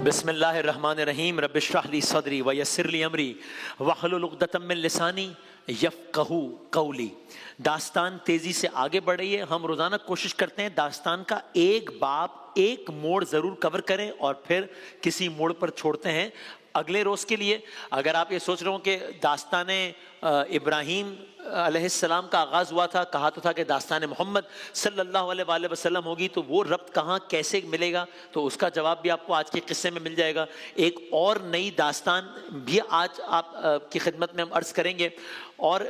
بسم اللہ الرحمن الرحیم رب اشرح لی صدری ویسر لی امری واحلل عقدۃ من لسانی یفقہوا قولی۔ داستان تیزی سے آگے بڑھ رہی ہے، ہم روزانہ کوشش کرتے ہیں داستان کا ایک باب ایک موڑ ضرور کور کریں اور پھر کسی موڑ پر چھوڑتے ہیں اگلے روز کے لیے۔ اگر آپ یہ سوچ رہے ہوں کہ داستان ابراہیم علیہ السلام کا آغاز ہوا تھا، کہا تو تھا کہ داستان محمد صلی اللہ علیہ وآلہ وسلم ہوگی، تو وہ ربط کہاں کیسے ملے گا؟ تو اس کا جواب بھی آپ کو آج کے قصے میں مل جائے گا۔ ایک اور نئی داستان بھی آج آپ کی خدمت میں ہم عرض کریں گے، اور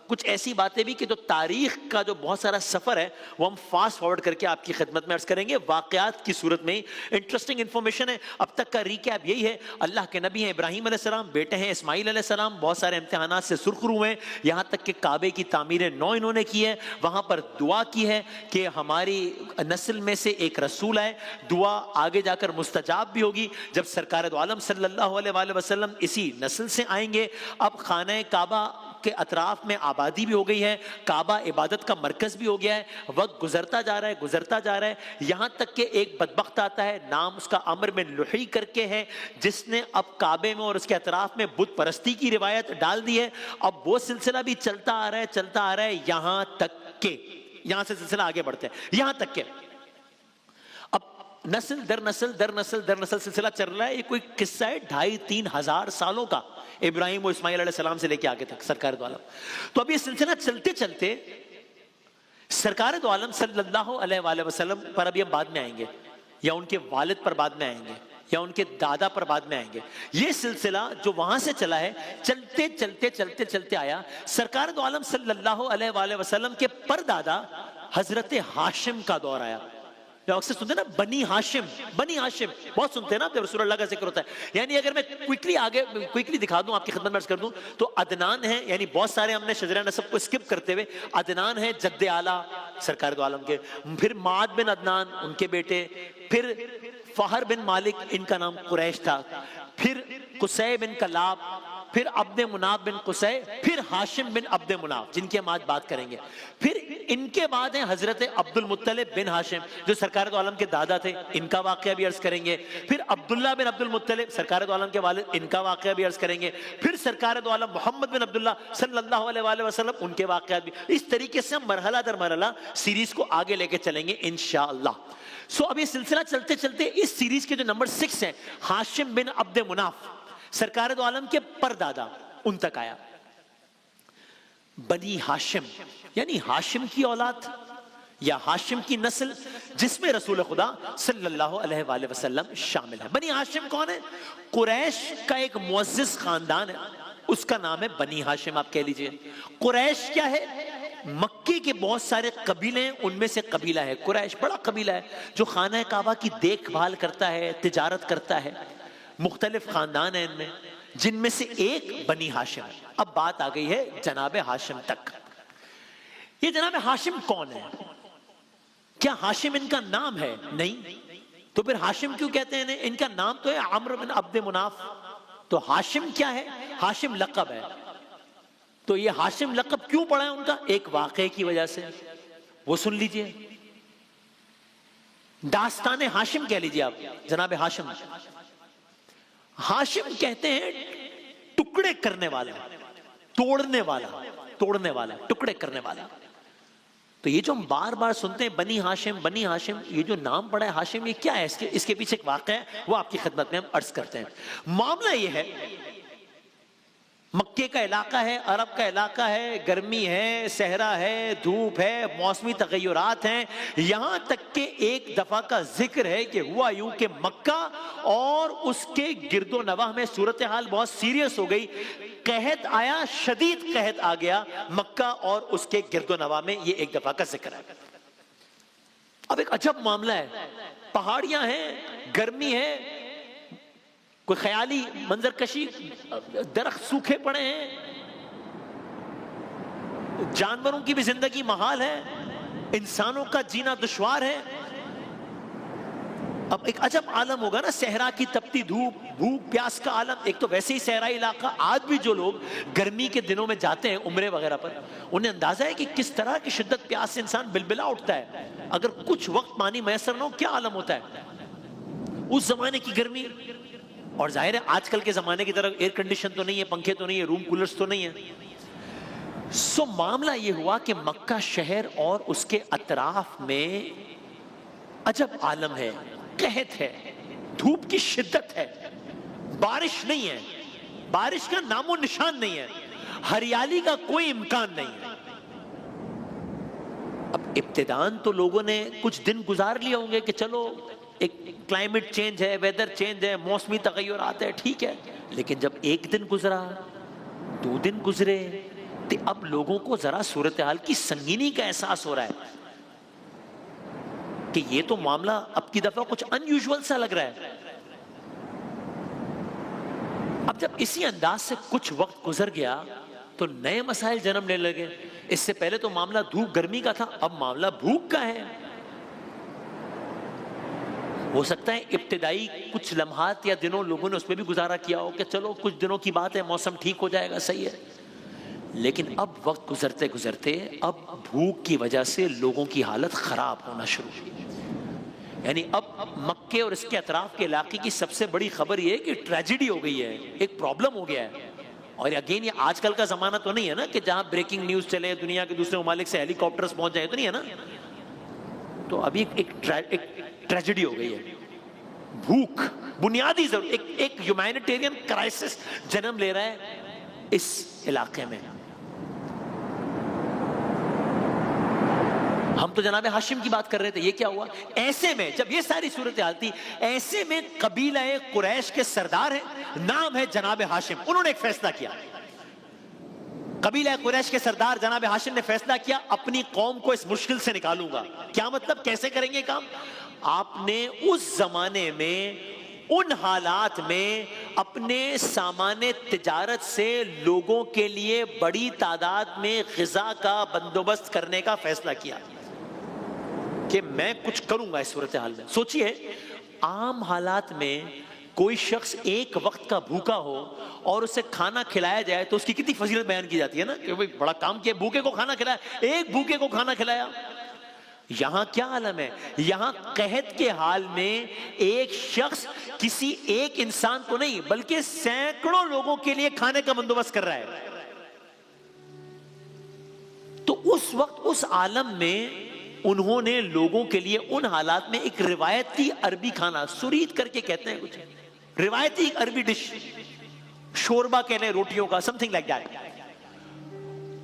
کچھ ایسی باتیں بھی کہ جو تاریخ کا جو بہت سارا سفر ہے وہ ہم فاسٹ فارورڈ کر کے آپ کی خدمت میں عرض کریں گے، واقعات کی صورت میں۔ انٹرسٹنگ انفارمیشن ہے۔ اب تک کا ریکیپ یہی ہے، اللہ کے نبی ہیں ابراہیم علیہ السلام، بیٹے ہیں اسماعیل علیہ السلام، بہت سارے امتحانات سے سرخرو ہوئے، یہاں تک کہ کعبے کی تعمیر نو انہوں نے کی ہے، وہاں پر دعا کی ہے کہ ہماری نسل میں سے ایک رسول آئے، دعا آگے جا کر مستجاب بھی ہوگی جب سرکار دو عالم صلی اللہ علیہ وآلہ وسلم اسی نسل سے آئیں گے۔ اب خانہ کعبہ کے اطراف میں آبادی بھی ہو گئی ہے، کعبہ عبادت کا مرکز بھی ہو گیا ہے، وقت گزرتا جا رہا ہے، یہاں تک کہ ایک بدبخت آتا ہے، نام اس کا عمرو بن لحی کر کے ہے، جس نے اب کعبے میں اور اس کے اطراف میں بت پرستی کی روایت ڈال دی ہے۔ اب وہ سلسلہ بھی چلتا آ رہا ہے یہاں تک کہ، یہاں سے سلسلہ آگے بڑھتے ہیں، یہاں تک کہ اب نسل در نسل سلسلہ چل رہا ہے۔ یہ کوئی قصہ ہے 2500-3000 ہزار سالوں کا، ابراہیم و اسماعیل علیہ السلام سے لے کے آگے تک سرکار دو عالم۔ تو اب یہ سلسلہ چلتے چلتے سرکار دو عالم صلی اللہ علیہ وآلہ وسلم پر ابھی ہم بعد میں آئیں گے، یا ان کے والد پر بعد میں آئیں گے، یا ان کے دادا پر بعد میں آئیں گے۔ یہ سلسلہ جو وہاں سے چلا ہے، چلتے آیا، سرکار دو عالم صلی اللہ علیہ وآلہ وسلم کے پردادا حضرت ہاشم کا دور آیا۔ جو اکثر سنتے ہیں نا بنی ہاشم بہت سنتے ہیں نا جب رسول اللہ کا ذکر ہوتا ہے۔ یعنی اگر میں کوئکلی دکھا دوں، آپ کی خدمت میں عرض کر دوں، تو عدنان ہے، یعنی بہت سارے ہم نے شجرہ نسب کو اسکپ کرتے ہوئے، عدنان ہے جد اعلیٰ سرکار دو عالم کے، پھر معاد بن عدنان ان کے بیٹے، پھر فہر بن مالک ان کا نام قریش تھا، پھر قصی بن کلاب، پھر عبد مناف بن قصی، پھر ہاشم بن عبد مناف جن کی ہم آج بات کریں گے، پھر ان کے بعد ہیں حضرت عبد المطلب بن ہاشم جو سرکار دو عالم کے دادا تھے، ان کا واقعہ بھی عرض کریں گے، پھر عبداللہ بن عبد المطلب سرکار دو عالم کے والد، ان کا واقعہ بھی عرض کریں گے، پھر سرکار دو عالم محمد بن عبداللہ صلی اللہ علیہ وآلہ وسلم ان کے واقعات بھی۔ اس طریقے سے ہم مرحلہ در مرحلہ سیریز کو آگے لے کے چلیں گے انشاءاللہ۔ اب یہ سلسلہ چلتے اس سیریز کے جو نمبر 6 ہیں، ہاشم بن عبد مناف سرکار دو عالم کے پردادا، ان تک آیا۔ بنی ہاشم یعنی ہاشم کی اولاد یا ہاشم کی نسل، جس میں رسول خدا صلی اللہ علیہ وآلہ وسلم شامل ہے۔ بنی ہاشم کون ہے؟ قریش کا ایک معزز خاندان ہے، اس کا نام ہے بنی ہاشم، آپ کہہ لیجئے۔ قریش کیا ہے؟ مکے کے بہت سارے قبیلے ہیں، ان میں سے قبیلہ ہے قریش، بڑا قبیلہ ہے جو خانہ کعبہ کی دیکھ بھال کرتا ہے، تجارت کرتا ہے، مختلف خاندان ہیں ان میں، جن میں سے ایک بنی ہاشم ہے۔ اب بات آ گئی ہے جناب ہاشم تک۔ یہ جناب ہاشم کون ہے؟ کیا ہاشم ان کا نام ہے؟ نہیں۔ تو پھر ہاشم کیوں کہتے ہیں؟ ان کا نام تو ہے عمرو بن عبد مناف۔ تو ہاشم کیا ہے؟ ہاشم لقب ہے۔ تو یہ ہاشم لقب کیوں پڑا ہے ان کا؟ ایک واقعے کی وجہ سے، وہ سن لیجئے۔ داستان ہاشم کہہ لیجئے آپ، جناب ہاشم۔ ہاشم کہتے ہیں ٹکڑے کرنے والا، توڑنے والا، ٹکڑے کرنے والا۔ تو یہ جو ہم بار بار سنتے ہیں بنی ہاشم، یہ جو نام پڑا ہے ہاشم، یہ کیا ہے؟ اس کے پیچھے ایک واقعہ ہے، وہ آپ کی خدمت میں ہم عرض کرتے ہیں۔ معاملہ یہ ہے، مکے کا علاقہ ہے، عرب کا علاقہ ہے، گرمی ہے، صحرا ہے، دھوپ ہے، موسمی تغیرات ہیں، یہاں تک کہ ایک دفعہ کا ذکر ہے کہ ہوا یوں کہ مکہ اور اس کے گرد و نواح میں صورتحال بہت سیریس ہو گئی، قحط آیا، شدید قحط آ گیا مکہ اور اس کے گرد و نواح میں، یہ ایک دفعہ کا ذکر ہے۔ اب ایک عجب معاملہ ہے، پہاڑیاں ہیں، گرمی ہے، کوئی خیالی منظر کشی، درخت سوکھے پڑے ہیں، جانوروں کی بھی زندگی محال ہے، انسانوں کا جینا دشوار ہے۔ اب ایک عجب عالم ہوگا نا، صحرا کی تپتی دھوپ، بھوک پیاس کا عالم۔ ایک تو ویسے ہی صحرائی علاقہ، آج بھی جو لوگ گرمی کے دنوں میں جاتے ہیں عمرے وغیرہ پر، انہیں اندازہ ہے کہ کس طرح کی شدت پیاس سے انسان بلبلا اٹھتا ہے، اگر کچھ وقت پانی میسر نہ ہو کیا عالم ہوتا ہے۔ اس زمانے کی گرمی، اور ظاہر ہے آج کل کے زمانے کی طرح ایئر کنڈیشن تو نہیں ہے، پنکھے تو نہیں ہے، روم کولرز تو نہیں ہے. سو معاملہ یہ ہوا کہ مکہ شہر اور اس کے اطراف میں عجب عالم ہے، قحط ہے، دھوپ کی شدت ہے، بارش نہیں ہے، بارش کا نام و نشان نہیں ہے، ہریالی کا کوئی امکان نہیں ہے. اب ابتداً تو لوگوں نے کچھ دن گزار لیے ہوں گے کہ چلو ایک کلائمیٹ چینج ہے، ویدر چینج ہے، موسمی تغیرات ہے، ٹھیک ہے. لیکن جب ایک دن گزرا، 2 دن گزرے، تو اب لوگوں کو ذرا صورتحال کی سنگینی کا احساس ہو رہا ہے کہ یہ تو معاملہ اب کی دفعہ کچھ ان یوزول سا لگ رہا ہے. اب جب اسی انداز سے کچھ وقت گزر گیا تو نئے مسائل جنم لینے لگے. اس سے پہلے تو معاملہ دھوپ گرمی کا تھا، اب معاملہ بھوک کا ہے. ہو سکتا ہے ابتدائی کچھ لمحات یا دنوں لوگوں نے اس پہ بھی گزارا کیا ہو کہ چلو کچھ دنوں کی بات ہے، موسم ٹھیک ہو جائے گا، صحیح ہے. لیکن اب وقت گزرتے گزرتے اب بھوک کی وجہ سے لوگوں کی حالت خراب ہونا شروع ہوئی. یعنی اب مکے اور اس کے اطراف کے علاقے کی سب سے بڑی خبر یہ ہے کہ ٹریجڈی ہو گئی ہے، ایک پرابلم ہو گیا ہے. اور اگین یہ آج کل کا زمانہ تو نہیں ہے نا کہ جہاں بریکنگ نیوز چلے، دنیا کے دوسرے ممالک سے ہیلی کاپٹرز پہنچ جائیں، تو نہیں ہے نا. تو ابھی ایک ٹریجڈی ہو گئی ہے. بھوک بنیادی ضرورت، ایک ہیومینیٹیرین کرائسس جنم لے رہا ہے اس علاقے میں. ہم تو جناب ہاشم کی بات کر رہے تھے. یہ کیا ہوا؟ ایسے میں جب یہ ساری صورتحال تھی، ایسے میں قبیلہ قریش کے سردار ہیں، نام ہے جناب ہاشم، انہوں نے ایک فیصلہ کیا. قبیلہ قریش کے سردار جناب ہاشم نے فیصلہ کیا اپنی قوم کو اس مشکل سے نکالوں گا. کیا مطلب؟ کیسے کریں گے کام؟ آپ نے اس زمانے میں ان حالات میں اپنے سامان تجارت سے لوگوں کے لیے بڑی تعداد میں غذا کا بندوبست کرنے کا فیصلہ کیا کہ میں کچھ کروں گا اس صورتحال میں. سوچئے عام حالات میں کوئی شخص ایک وقت کا بھوکا ہو اور اسے کھانا کھلایا جائے تو اس کی کتنی فضیلت بیان کی جاتی ہے نا کہ بڑا کام کیا، بھوکے کو کھانا کھلایا، ایک بھوکے کو کھانا کھلایا. یہاں کیا عالم ہے؟ یہاں قحط کے حال میں ایک شخص کسی ایک انسان کو نہیں بلکہ سینکڑوں لوگوں کے لیے کھانے کا بندوبست کر رہا ہے. تو اس وقت اس عالم میں انہوں نے لوگوں کے لیے ان حالات میں ایک روایتی عربی کھانا، سرید کر کے کہتے ہیں کچھ، روایتی عربی ڈش، شوربہ کہنے روٹیوں کا، سم تھنگ لائک دیٹ.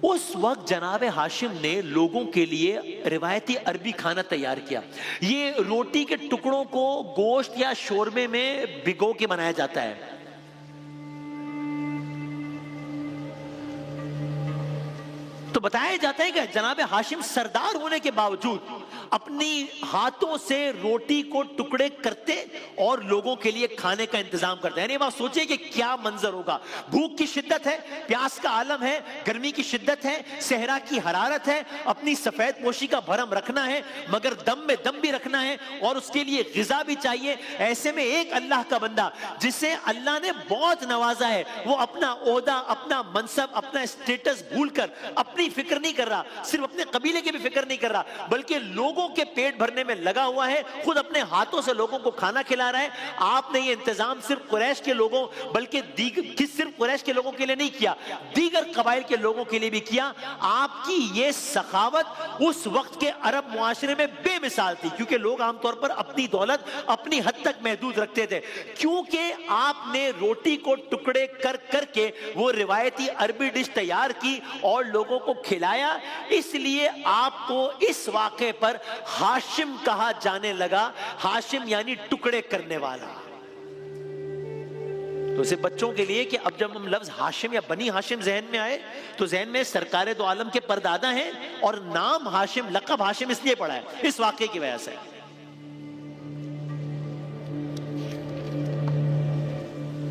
اس وقت جناب ہاشم نے لوگوں کے لیے روایتی عربی کھانا تیار کیا. یہ روٹی کے ٹکڑوں کو گوشت یا شوربے میں بھگو کے بنایا جاتا ہے. تو بتایا جاتا ہے کہ جناب ہاشم سردار ہونے کے باوجود اپنی ہاتھوں سے روٹی کو ٹکڑے کرتے اور لوگوں کے لیے کھانے کا انتظام کرتے ہیں. یعنی بات سوچئے کہ کیا منظر ہوگا. بھوک کی شدت ہے، پیاس کا عالم ہے، گرمی کی شدت ہے، صحرا کی حرارت ہے، اپنی سفید پوشی کا بھرم رکھنا ہے مگر دم میں دم بھی رکھنا ہے اور اس کے لیے غذا بھی چاہیے. ایسے میں ایک اللہ کا بندہ جسے اللہ نے بہت نوازا ہے، وہ اپنا عہدہ، اپنا منصب، اپنا اسٹیٹس بھول کر اپنی فکر نہیں کر رہا، صرف اپنے قبیلے کی بھی فکر نہیں کر رہا بلکہ لوگوں کے پیٹ بھرنے میں لگا ہوا ہے. خود اپنے ہاتھوں سے لوگوں کو کھانا کھلا رہا ہے. آپ نے یہ انتظام صرف قریش کے لوگوں بلکہ صرف قریش کے لوگوں کے لیے نہیں کیا، دیگر قبائل کے لوگوں کے لیے بھی کیا. آپ کی یہ سخاوت اس وقت کے عرب معاشرے میں بے مثال تھی کیونکہ لوگ عام طور پر اپنی دولت اپنی حد تک محدود رکھتے تھے. کیونکہ آپ نے روٹی کو ٹکڑے کر کر کے وہ روایتی عربی ڈش تیار کی اور لوگوں کو کھلایا، اس لیے آپ کو اس واقعے پر ہاشم کہا جانے لگا. ہاشم یعنی ٹکڑے کرنے والا. تو اسے بچوں کے لیے کہ اب جب ہم لفظ ہاشم یا بنی ہاشم ذہن میں آئے تو ذہن میں سرکار دو عالم کے پردادا ہیں اور نام ہاشم، لقب ہاشم اس لیے پڑا ہے اس واقعے کی وجہ سے.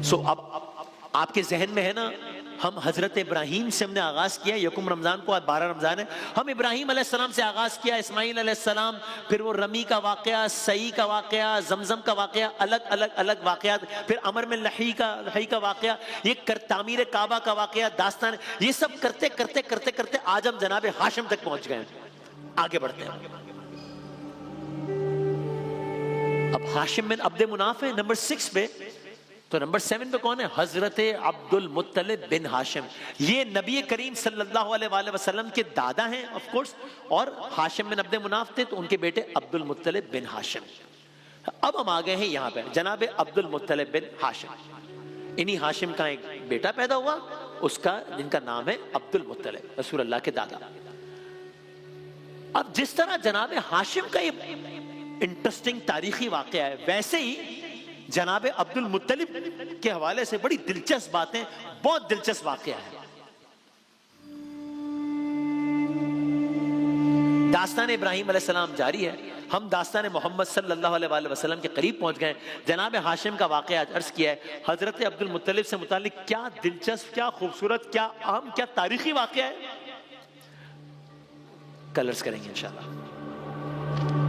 سو اب آپ کے ذہن میں ہے نا، ہم حضرت ابراہیم سے ہم نے آغاز کیا، یکم رمضان کو آج 12 رمضان ہے. ہم ابراہیم علیہ السلام سے آغاز کیا، اسماعیل علیہ السلام، پھر وہ رمی کا واقعہ، سعی کا واقعہ، زمزم کا واقعہ، الگ واقعات، پھر امر میں لحی کا واقعہ، یہ تعمیر کعبہ کا واقعہ، داستان، یہ سب کرتے کرتے کرتے کرتے آج ہم جناب ہاشم تک پہنچ گئے. آگے بڑھتے ہیں. اب ہاشم بن عبد مناف ہے نمبر 6 پہ، تو نمبر 7 پہ کون ہے؟ حضرت عبد المطلب بن ہاشم. یہ نبی کریم صلی اللہ علیہ وآلہ وسلم کے دادا ہیں آف کورس، اور ہاشم بن عبد مناف تھے تو ان کے بیٹے عبد المطلب بن ہاشم. اب ہم آ گئے ہیں یہاں پہ جناب عبد المطلب بن ہاشم. انہی ہاشم کا ایک بیٹا پیدا ہوا، اس کا جن کا نام ہے عبد المطلب، رسول اللہ کے دادا. اب جس طرح جناب ہاشم کا یہ انٹرسٹنگ تاریخی واقعہ ہے، ویسے ہی جناب عبد المطلب کے حوالے سے بڑی دلچسپ باتیں، بہت دلچسپ واقعہ ہے. داستان ابراہیم علیہ السلام جاری ہے، ہم داستان محمد صلی اللہ علیہ وآلہ وسلم کے قریب پہنچ گئے. جناب ہاشم کا واقعہ آج عرض کیا ہے. حضرت عبد المطلب سے متعلق کیا دلچسپ، کیا خوبصورت، کیا اہم، کیا تاریخی واقعہ ہے، کل عرض کریں گے انشاءاللہ.